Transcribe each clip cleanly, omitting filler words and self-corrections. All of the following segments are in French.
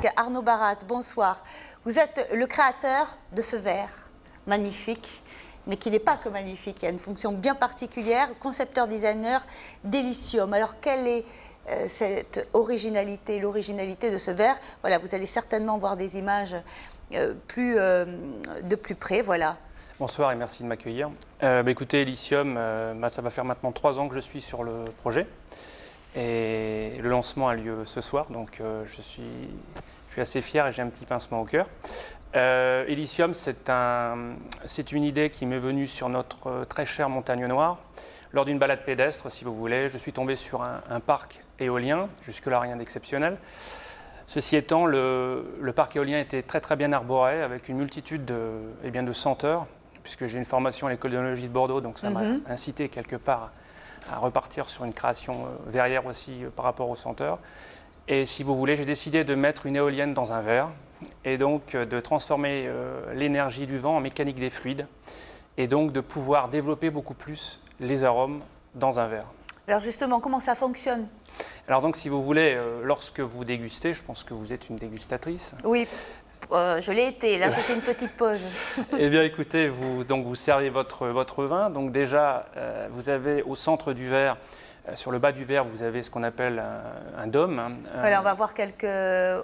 Marc, Arnaud Barat, bonsoir. Vous êtes le créateur de ce verre magnifique, mais qui n'est pas que magnifique, il y a une fonction bien particulière, concepteur designer d'Elysium. Alors quelle est cette originalité, l'originalité de ce verre? Voilà, vous allez certainement voir des images de plus près, voilà. Bonsoir et merci de m'accueillir. Écoutez, Elysium, ça va faire maintenant 3 ans que je suis sur le projet. Et le lancement a lieu ce soir, donc je suis assez fier et j'ai un petit pincement au cœur. Elysium, c'est une idée qui m'est venue sur notre très chère Montagne Noire. Lors d'une balade pédestre, si vous voulez, je suis tombé sur un parc éolien, jusque-là rien d'exceptionnel. Ceci étant, le parc éolien était très très bien arboré, avec une multitude de senteurs, puisque j'ai une formation à l'école d'œnologie de Bordeaux, donc ça m'a incité quelque part à repartir sur une création verrière aussi par rapport aux senteurs. Et si vous voulez, j'ai décidé de mettre une éolienne dans un verre et donc de transformer l'énergie du vent en mécanique des fluides et donc de pouvoir développer beaucoup plus les arômes dans un verre. Alors justement, comment ça fonctionne? Alors donc si vous voulez, lorsque vous dégustez, je pense que vous êtes une dégustatrice. Oui. Je l'ai été, là je fais une petite pause. Eh bien écoutez, vous servez votre vin. Donc déjà, vous avez au centre du verre, sur le bas du verre, vous avez ce qu'on appelle un dôme. Voilà, on va voir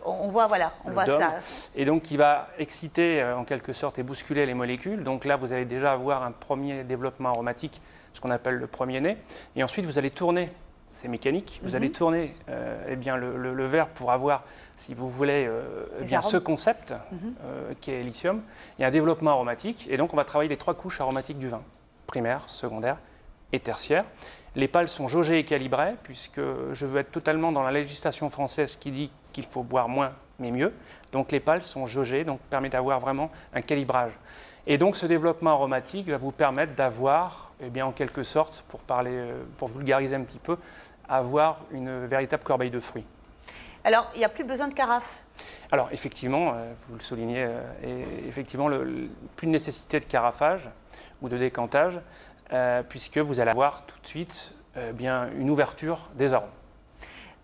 on voit ça. Et donc qui va exciter en quelque sorte et bousculer les molécules. Donc là, vous allez déjà avoir un premier développement aromatique, ce qu'on appelle le premier nez. Et ensuite, vous allez tourner, c'est mécanique, vous allez tourner le verre pour avoir, si vous voulez, ce concept qui est Elysium. Il y a un développement aromatique et donc on va travailler les 3 couches aromatiques du vin, primaire, secondaire et tertiaire. Les pales sont jaugées et calibrées puisque je veux être totalement dans la législation française qui dit qu'il faut boire moins mais mieux. Donc les pales sont jaugées, donc permet d'avoir vraiment un calibrage. Et donc ce développement aromatique va vous permettre d'avoir, en quelque sorte, pour vulgariser un petit peu, avoir une véritable corbeille de fruits. Alors, il n'y a plus besoin de carafe? Alors, effectivement, vous le soulignez, effectivement, plus de nécessité de carafage ou de décantage, puisque vous allez avoir tout de suite une ouverture des arômes.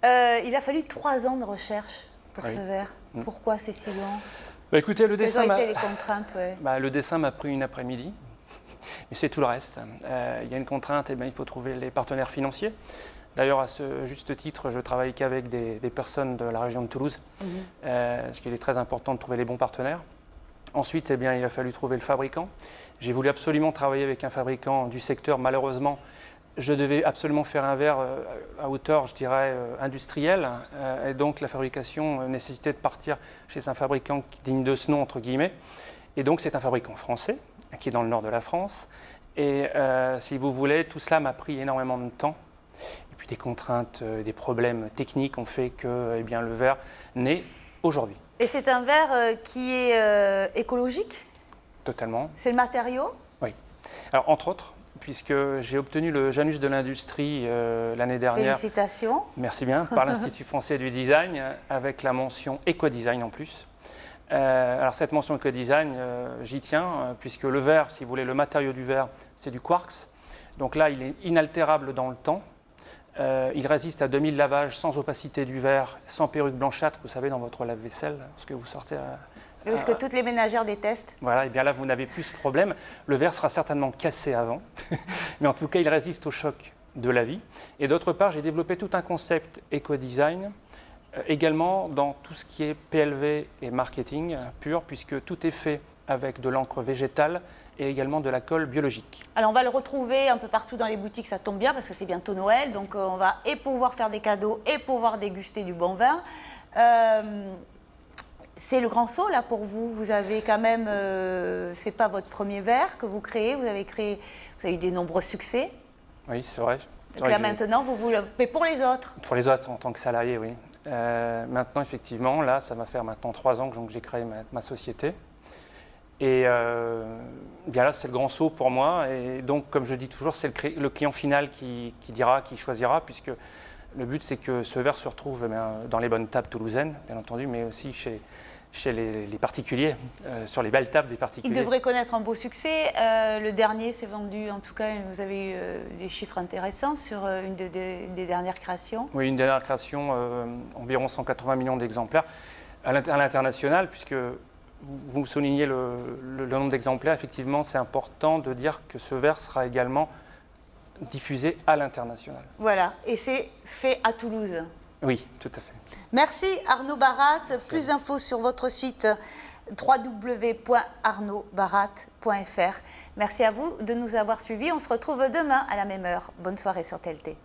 Il a fallu 3 ans de recherche pour ce verre. Pourquoi c'est si long? Écoutez, le dessin Quelles ont été les contraintes? Le dessin m'a pris une après-midi, mais c'est tout le reste. Il y a une contrainte, il faut trouver les partenaires financiers. D'ailleurs, à ce juste titre, je travaille qu'avec des personnes de la région de Toulouse, parce qu'il est très important de trouver les bons partenaires. Ensuite, il a fallu trouver le fabricant. J'ai voulu absolument travailler avec un fabricant du secteur. Malheureusement, je devais absolument faire un verre à hauteur, je dirais, industrielle. Et donc, la fabrication nécessitait de partir chez un fabricant digne de ce nom, entre guillemets. Et donc, c'est un fabricant français, qui est dans le nord de la France. Et si vous voulez, tout cela m'a pris énormément de temps. Et puis, des contraintes, des problèmes techniques ont fait que le verre naît aujourd'hui. Et c'est un verre qui est écologique? Totalement. C'est le matériau? Oui. Alors, entre autres, puisque j'ai obtenu le Janus de l'industrie l'année dernière. Félicitations. Merci bien, par l'Institut français du design, avec la mention éco-design en plus. Alors cette mention éco-design, j'y tiens, puisque le verre, si vous voulez, le matériau du verre, c'est du quartz. Donc là, il est inaltérable dans le temps. Il résiste à 2000 lavages sans opacité du verre, sans perruque blanchâtre, vous savez, dans votre lave-vaisselle, lorsque vous sortez Parce que toutes les ménagères détestent. Voilà, et bien là, vous n'avez plus ce problème. Le verre sera certainement cassé avant, mais en tout cas, il résiste au choc de la vie. Et d'autre part, j'ai développé tout un concept éco-design, également dans tout ce qui est PLV et marketing pur, puisque tout est fait avec de l'encre végétale et également de la colle biologique. Alors on va le retrouver un peu partout dans les boutiques, ça tombe bien parce que c'est bientôt Noël, donc on va pouvoir faire des cadeaux et pouvoir déguster du bon vin. C'est le grand saut là pour vous. Vous avez quand même, c'est pas votre premier verre que vous créez. Vous avez eu des nombreux succès. Oui, c'est vrai. Donc là maintenant, mais pour les autres. Pour les autres, en tant que salarié, oui. Maintenant, effectivement, là, ça va faire maintenant 3 ans que j'ai créé ma société. Et là, c'est le grand saut pour moi. Et donc, comme je dis toujours, c'est le client final qui dira, qui choisira, puisque le but, c'est que ce verre se retrouve dans les bonnes tables toulousaines, bien entendu, mais aussi chez les particuliers, sur les belles tables des particuliers. Il devrait connaître un beau succès. Le dernier s'est vendu, en tout cas, vous avez eu des chiffres intéressants sur une des dernières créations. Oui, une dernière création, environ 180 millions d'exemplaires. À l'international, puisque vous soulignez le nombre d'exemplaires, effectivement, c'est important de dire que ce verre sera également diffusé à l'international. Voilà, et c'est fait à Toulouse. Oui, tout à fait. Merci Arnaud Barat. Plus d'infos sur votre site www.arnaudbarat.fr. Merci à vous de nous avoir suivis. On se retrouve demain à la même heure. Bonne soirée sur TLT.